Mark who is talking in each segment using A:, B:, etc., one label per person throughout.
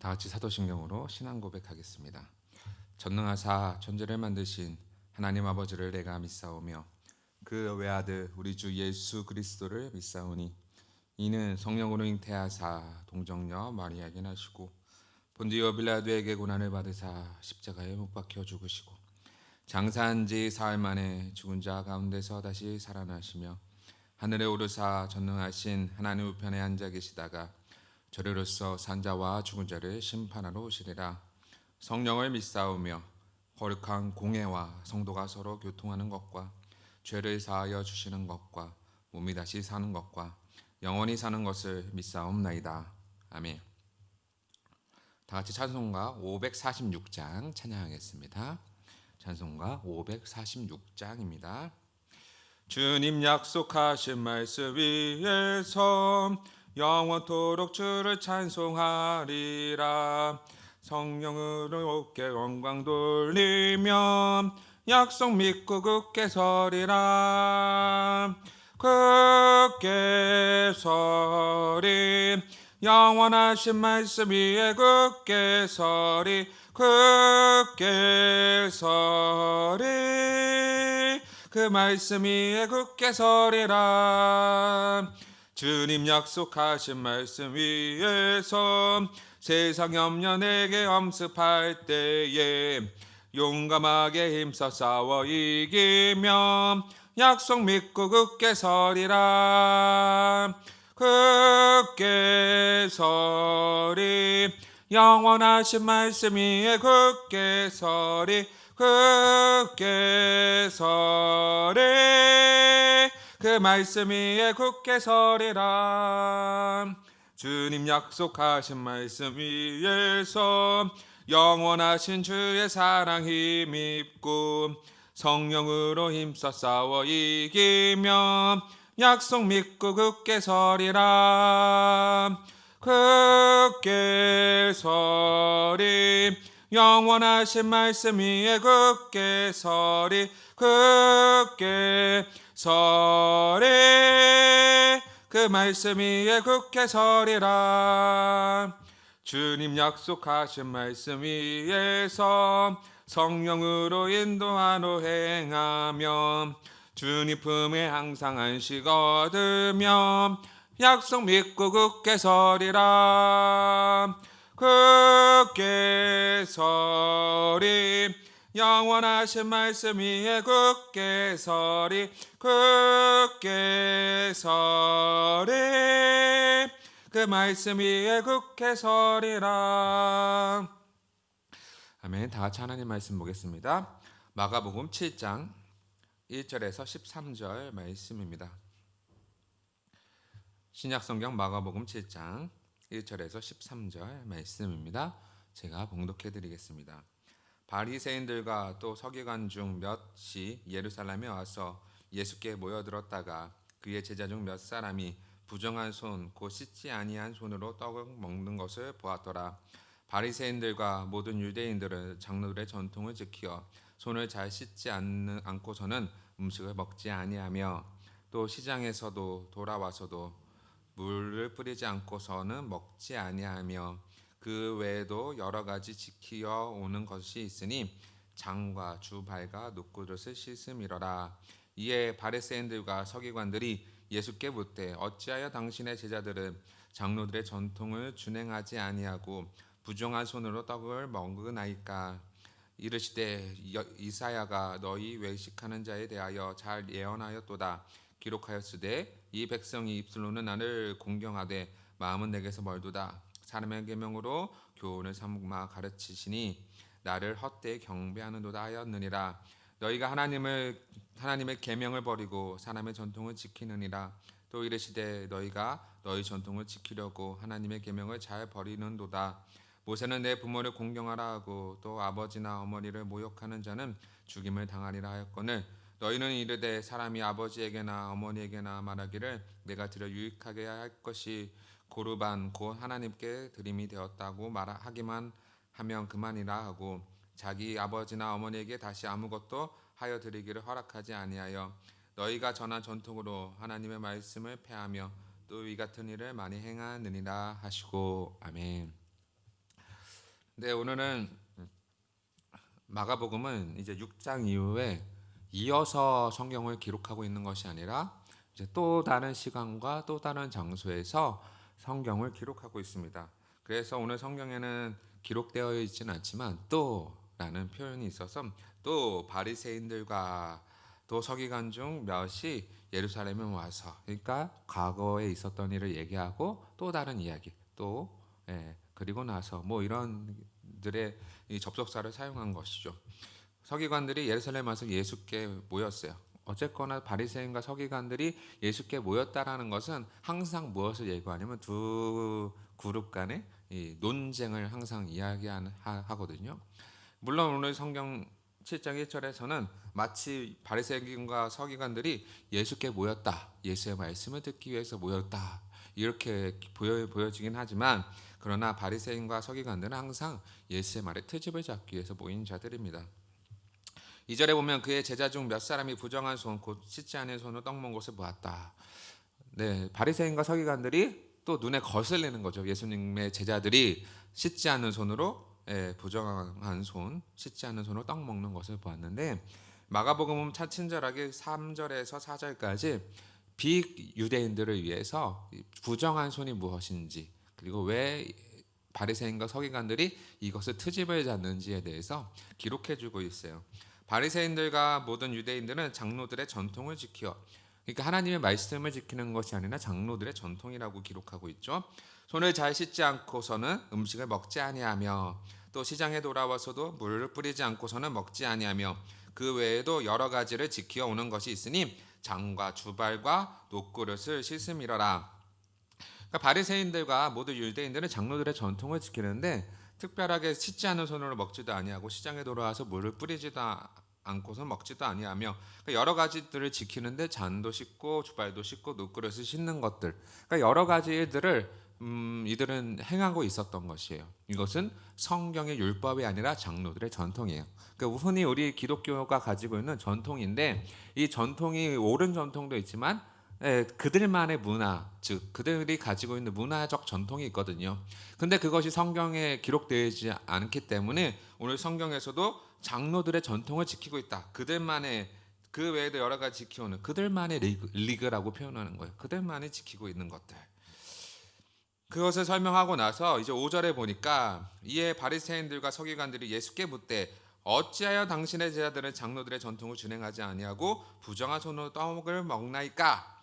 A: 다 같이 사도신경으로 신앙 고백하겠습니다. 전능하사 천지를 만드신 하나님 아버지를 내가 믿사오며 그 외아들 우리 주 예수 그리스도를 믿사오니 이는 성령으로 잉태하사 동정녀 마리아에게 나시고 본디오 빌라도에게 고난을 받으사 십자가에 못 박혀 죽으시고 장사한 지 사흘 만에 죽은 자 가운데서 다시 살아나시며 하늘에 오르사 전능하신 하나님 우편에 앉아 계시다가 저리로서 산자와 죽은 자를 심판하러 오시리라. 성령을 믿사오며 거룩한 공회와 성도가 서로 교통하는 것과 죄를 사하여 주시는 것과 몸이 다시 사는 것과 영원히 사는 것을 믿사옵나이다. 아멘. 다 같이 찬송가 546장 찬양하겠습니다. 찬송가 546장입니다. 주님 약속하신 말씀 위에서 영원토록 주를 찬송하리라. 성령으로 어깨 영광 돌리며 약속 믿고 굳게 서리라. 굳게 서리 영원하신 말씀 위에 굳게 서리 굳게 서리 그 말씀 위에 굳게 서리라. 주님 약속하신 말씀 위에서 세상 염려 내게 엄습할 때에 용감하게 힘써 싸워 이기며 약속 믿고 굳게 서리라. 굳게 서리 영원하신 말씀 위에 굳게 서리 굳게 서리 그 말씀 위에 굳게 서리라. 주님 약속하신 말씀 위에서 영원하신 주의 사랑 힘입고 성령으로 힘써 싸워 이기며 약속 믿고 굳게 서리라. 굳게 서리 영원하신 말씀 위에 굳게 서리 굳게 서리 그 말씀 위에 굳게 서리라. 주님 약속하신 말씀 위에서 성령으로 인도하러 행하며 주님 품에 항상 안식 얻으며 약속 믿고 굳게 서리라. 굳게 서리 영원하신 말씀 위에 굳게 서리 굳게 서리 그 말씀 위에 굳게 서리라. 아멘. 다 같이 하나님 말씀 보겠습니다. 마가복음 7장 1절에서 13절 말씀입니다. 신약성경 마가복음 7장 1절에서 13절 말씀입니다. 제가 봉독해 드리겠습니다. 바리새인들과 또 서기관 중 몇이 예루살렘에 와서 예수께 모여들었다가 그의 제자 중 몇 사람이 부정한 손 곧 씻지 아니한 손으로 떡을 먹는 것을 보았더라. 바리새인들과 모든 유대인들은 장로들의 전통을 지켜 손을 잘 씻지 않고서는 음식을 먹지 아니하며 또 시장에서도 돌아와서도 물을 뿌리지 않고서는 먹지 아니하며 그 외에도 여러 가지 지키어 오는 것이 있으니 장과 주발과 놋그릇을 씻음이러라. 이에 바리새인들과 서기관들이 예수께 묻되 어찌하여 당신의 제자들은 장로들의 전통을 준행하지 아니하고 부정한 손으로 떡을 먹으나이까. 이르시되 이사야가 너희 외식하는 자에 대하여 잘 예언하였도다. 기록하였으되 이 백성이 입술로는 나를 공경하되 마음은 내게서 멀도다. 사람의 계명으로 교훈을 삼아 가르치시니 나를 헛되이 경배하는도다 하였느니라. 너희가 하나님의 계명을 버리고 사람의 전통을 지키느니라. 또 이르시되 너희가 너희 전통을 지키려고 하나님의 계명을 잘 버리는도다. 모세는 내 부모를 공경하라 하고 또 아버지나 어머니를 모욕하는 자는 죽임을 당하리라 하였거늘 너희는 이르되 사람이 아버지에게나 어머니에게나 말하기를 내가 드려 유익하게 할 것이 고르반 곧 하나님께 드림이 되었다고 말하기만 하면 그만이라 하고 자기 아버지나 어머니에게 다시 아무것도 하여 드리기를 허락하지 아니하여 너희가 전한 전통으로 하나님의 말씀을 폐하며 또 이 같은 일을 많이 행하느니라 하시고 아멘. 네, 오늘은 마가복음은 이제 6장 이후에 이어서 성경을 기록하고 있는 것이 아니라 이제 또 다른 시간과 또 다른 장소에서 성경을 기록하고 있습니다. 그래서 오늘 성경에는 기록되어 있지는 않지만 또라는 표현이 있어서 또 바리새인들과 또 서기관 중 몇이 예루살렘에 와서, 그러니까 과거에 있었던 일을 얘기하고 또 다른 이야기, 또 그리고 나서 뭐 이런 들의 이 접속사를 사용한 것이죠. 서기관들이 예루살렘 와서 예수께 모였어요. 어쨌거나 바리새인과 서기관들이 예수께 모였다라는 것은 항상 무엇을 예고하냐면 두 그룹 간의 이 논쟁을 항상 이야기하거든요. 물론 오늘 성경 7장 1절에서는 마치 바리새인과 서기관들이 예수께 모였다, 예수의 말씀을 듣기 위해서 모였다, 이렇게 보여지긴 하지만, 그러나 바리새인과 서기관들은 항상 예수의 말에 트집을 잡기 위해서 모인 자들입니다. 2절에 보면 그의 제자 중 몇 사람이 부정한 손, 곧 씻지 않은 손으로 떡 먹은 것을 보았다. 네, 바리새인과 서기관들이 또 눈에 거슬리는 거죠. 예수님의 제자들이 씻지 않은 손으로, 부정한 손, 씻지 않은 손으로 떡 먹는 것을 보았는데, 마가복음은 참 친절하게 3절에서 4절까지 비유대인들을 위해서 부정한 손이 무엇인지, 그리고 왜 바리새인과 서기관들이 이것을 트집을 잡는지에 대해서 기록해주고 있어요. 바리새인들과 모든 유대인들은 장로들의 전통을 지켜, 그러니까 하나님의 말씀을 지키는 것이 아니라 장로들의 전통이라고 기록하고 있죠. 손을 잘 씻지 않고서는 음식을 먹지 아니하며, 또 시장에 돌아와서도 물을 뿌리지 않고서는 먹지 아니하며, 그 외에도 여러 가지를 지켜 오는 것이 있으니 장과 주발과 녹그릇을 씻음이러라. 그러니까 바리새인들과 모두 유대인들은 장로들의 전통을 지키는데, 특별하게 씻지 않은 손으로 먹지도 아니하고 시장에 돌아와서 물을 뿌리지도 않고서 먹지도 아니하며, 그러니까 여러 가지들을 지키는데 잔도 씻고 주발도 씻고 녹그릇을 씻는 것들, 그러니까 여러 가지 일들을 이들은 행하고 있었던 것이에요. 이것은 성경의 율법이 아니라 장로들의 전통이에요. 그러니까 흔히 우리 기독교가 가지고 있는 전통인데, 이 전통이 옳은 전통도 있지만 그들만의 문화, 즉 그들이 가지고 있는 문화적 전통이 있거든요. 근데 그것이 성경에 기록되지 않기 때문에 오늘 성경에서도 장로들의 전통을 지키고 있다, 그들만의, 그 외에도 여러 가지 지켜오는 그들만의 리그라고 표현하는 거예요. 그들만이 지키고 있는 것들, 그것을 설명하고 나서 이제 5절에 보니까, 이에 바리새인들과 서기관들이 예수께 묻되 어찌하여 당신의 제자들은 장로들의 전통을 준행하지 아니하고 부정한 손으로 떡을 먹나이까?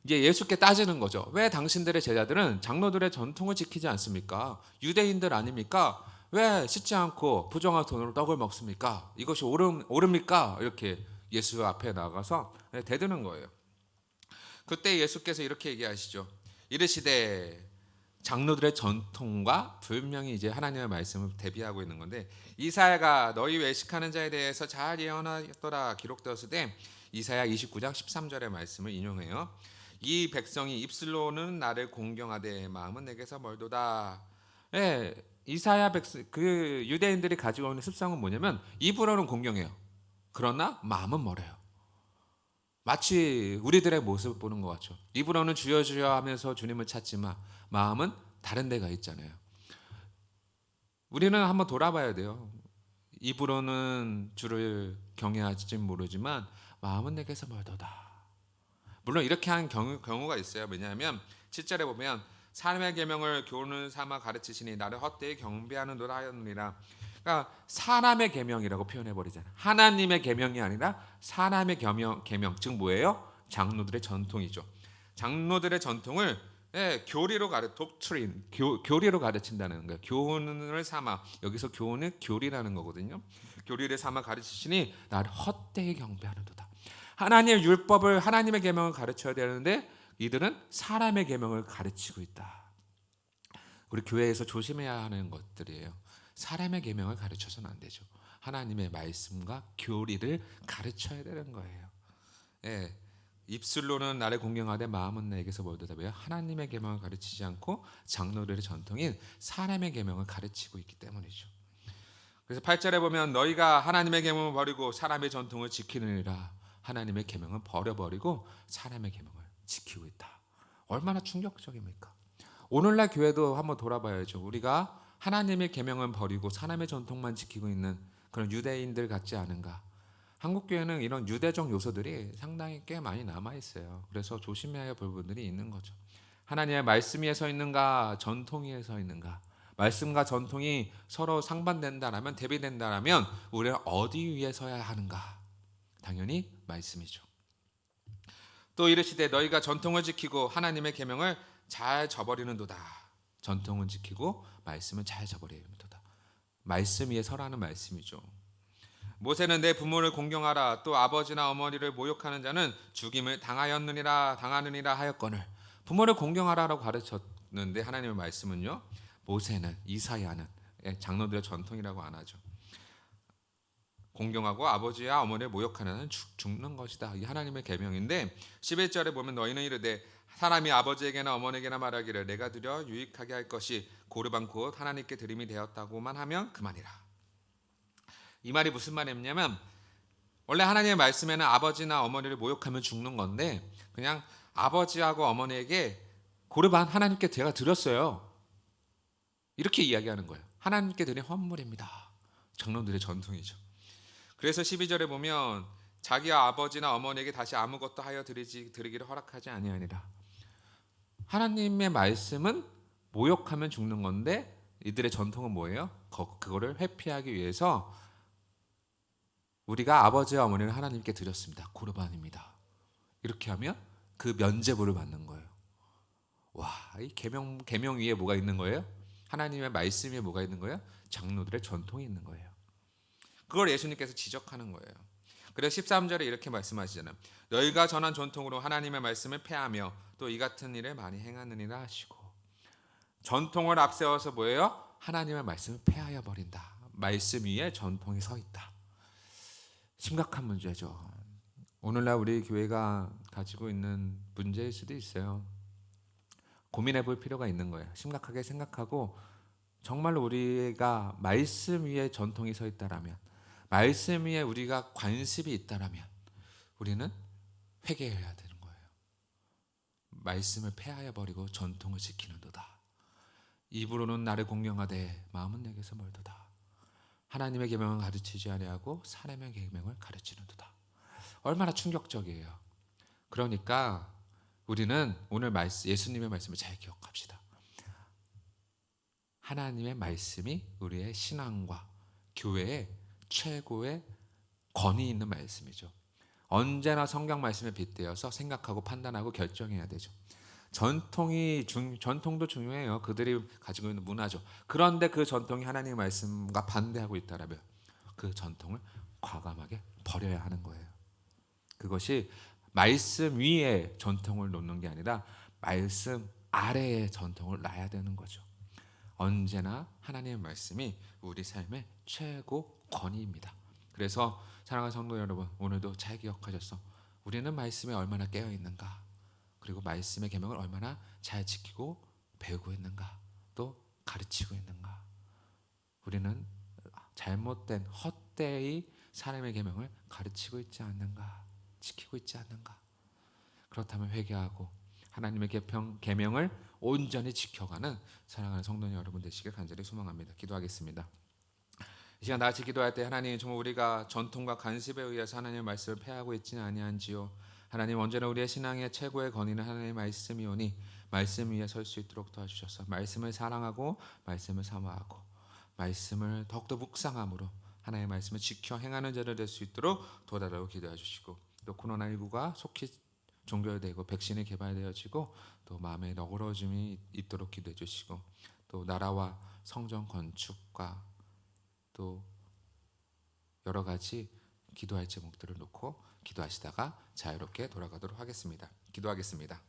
A: 이제 예수께 따지는 거죠. 왜 당신들의 제자들은 장로들의 전통을 지키지 않습니까? 유대인들 아닙니까? 왜 씻지 않고 부정한 손으로 떡을 먹습니까? 이것이 옳습니까? 이렇게 예수 앞에 나가서 대드는 거예요. 그때 예수께서 이렇게 얘기하시죠. 이르시되, 장로들의 전통과 분명히 이제 하나님의 말씀을 대비하고 있는 건데, 이사야가 너희 외식하는 자에 대해서 잘 예언하였더라 기록되었으되, 이사야 29장 13절의 말씀을 인용해요. 이 백성이 입술로는 나를 공경하되 마음은 내게서 멀도다. 이사야 백성, 그 유대인들이 가지고 있는 습성은 뭐냐면 입으로는 공경해요. 그러나 마음은 멀어요. 마치 우리들의 모습을 보는 것 같죠. 입으로는 주여 주여 하면서 주님을 찾지만 마음은 다른 데가 있잖아요. 우리는 한번 돌아봐야 돼요. 입으로는 주를 경외할지 모르지만 마음은 내게서 멀도다. 물론 이렇게 하는 경우가 있어요. 왜냐하면 7절에 보면 삶의 계명을 교훈을 삼아 가르치시니 나를 헛되이 경배하는도다 하였느니라. 그러니까 사람의 계명이라고 표현해 버리잖아요. 하나님의 계명이 아니라 사람의 계명, 즉 뭐예요? 장로들의 전통이죠. 장로들의 전통을 교리로 독트린, 교리로 가르친다는 거예요. 교훈을 삼아, 여기서 교훈은 교리라는 거거든요. 교리를 삼아 가르치시니 나를 헛되이 경배하는도다. 하나님의 율법을, 하나님의 계명을 가르쳐야 되는데 이들은 사람의 계명을 가르치고 있다. 우리 교회에서 조심해야 하는 것들이에요. 사람의 계명을 가르쳐서는 안 되죠. 하나님의 말씀과 교리를 가르쳐야 되는 거예요. 입술로는 나를 공경하되 마음은 내게서 멀도다. 왜요? 하나님의 계명을 가르치지 않고 장로들의 전통인 사람의 계명을 가르치고 있기 때문이죠. 그래서 8절에 보면 너희가 하나님의 계명을 버리고 사람의 전통을 지키느니라. 하나님의 계명은 버려버리고 사람의 계명을 지키고 있다. 얼마나 충격적입니까? 오늘날 교회도 한번 돌아봐야죠. 우리가 하나님의 계명은 버리고 사람의 전통만 지키고 있는 그런 유대인들 같지 않은가? 한국 교회는 이런 유대적 요소들이 상당히 꽤 많이 남아 있어요. 그래서 조심해야 할 부분들이 있는 거죠. 하나님의 말씀 위에 서 있는가, 전통 위에 서 있는가? 말씀과 전통이 서로 상반된다라면, 대비된다라면 우리는 어디 위에 서야 하는가? 당연히 말씀이죠. 또 이르시되 너희가 전통을 지키고 하나님의 계명을 잘 저버리는도다. 전통은 지키고 말씀은 잘 저버리는도다. 말씀 위에 서라는 말씀이죠. 모세는 내 부모를 공경하라, 또 아버지나 어머니를 모욕하는 자는 죽임을 당하느니라 하였거늘. 부모를 공경하라라고 가르쳤는데 하나님의 말씀은요, 모세는, 이사야는 장로들의 전통이라고 안 하죠. 공경하고 아버지와 어머니를 모욕하는 자는 죽는 것이다. 이 하나님의 계명인데 11절에 보면 너희는 이르되 사람이 아버지에게나 어머니에게나 말하기를 내가 드려 유익하게 할 것이 고르반 곧 하나님께 드림이 되었다고만 하면 그만이라. 이 말이 무슨 말이냐면, 원래 하나님의 말씀에는 아버지나 어머니를 모욕하면 죽는 건데 그냥 아버지하고 어머니에게 고르반 하나님께 제가 드렸어요, 이렇게 이야기하는 거예요. 하나님께 드린 헌물입니다. 장로들의 전통이죠. 그래서 12절에 보면 자기 아버지나 어머니에게 다시 아무것도 하여 드리기를 허락하지 아니하니라. 하나님의 말씀은 모욕하면 죽는 건데 이들의 전통은 뭐예요? 그거를 회피하기 위해서 우리가 아버지와 어머니를 하나님께 드렸습니다. 고르반입니다. 이렇게 하면 그 면죄부를 받는 거예요. 와, 이 계명 위에 뭐가 있는 거예요? 하나님의 말씀 위에 뭐가 있는 거예요? 장로들의 전통이 있는 거예요. 그걸 예수님께서 지적하는 거예요. 그래서 13절에 이렇게 말씀하시잖아요. 너희가 전한 전통으로 하나님의 말씀을 폐하며 또 이 같은 일을 많이 행하느니라 하시고, 전통을 앞세워서 뭐예요? 하나님의 말씀을 폐하여 버린다. 말씀 위에 전통이 서 있다. 심각한 문제죠. 오늘날 우리 교회가 가지고 있는 문제일 수도 있어요. 고민해 볼 필요가 있는 거예요. 심각하게 생각하고 정말로 우리가 말씀 위에 전통이 서 있다라면, 말씀 위에 우리가 관습이 있다라면 우리는 회개해야 되는 거예요. 말씀을 폐하여 버리고 전통을 지키는도다. 입으로는 나를 공경하되 마음은 내게서 멀도다. 하나님의 계명을 가르치지 아니하고 사람의 계명을 가르치는도다. 얼마나 충격적이에요. 그러니까 우리는 오늘 예수님의 말씀을 잘 기억합시다. 하나님의 말씀이 우리의 신앙과 교회의 최고의 권위 있는 말씀이죠. 언제나 성경 말씀에 빗대어서 생각하고 판단하고 결정해야 되죠. 전통도 중요해요. 그들이 가지고 있는 문화죠. 그런데 그 전통이 하나님의 말씀과 반대하고 있다라면 그 전통을 과감하게 버려야 하는 거예요. 그것이 말씀 위에 전통을 놓는 게 아니라 말씀 아래에 전통을 놔야 되는 거죠. 언제나 하나님의 말씀이 우리 삶의 최고 권위입니다. 그래서 사랑하는 성도 여러분, 오늘도 잘 기억하셔서 우리는 말씀에 얼마나 깨어 있는가, 그리고 말씀의 계명을 얼마나 잘 지키고 배우고 있는가, 또 가르치고 있는가. 우리는 잘못된 헛되이 사람의 계명을 가르치고 있지 않는가, 지키고 있지 않는가. 그렇다면 회개하고 하나님의 계명을 온전히 지켜가는 사랑하는 성도 여러분 되시길 간절히 소망합니다. 기도하겠습니다. 이 시간 다같이 기도할 때, 하나님, 정말 우리가 전통과 관습에 의해서 하나님의 말씀을 폐하고 있지는 아니한지요. 하나님, 언제나 우리의 신앙의 최고의 권위는 하나님의 말씀이오니 말씀 위에 설 수 있도록 도와주셔서 말씀을 사랑하고 말씀을 사모하고 말씀을 더욱더 묵상함으로 하나님의 말씀을 지켜 행하는 자를 될 수 있도록 도와달라고 기도해 주시고, 또 코로나19가 속히 종결되고 백신이 개발되어지고 또 마음의 너그러움이 있도록 기도해 주시고, 또 나라와 성전 건축과 또 여러 가지 기도할 제목들을 놓고 기도하시다가 자유롭게 돌아가도록 하겠습니다. 기도하겠습니다.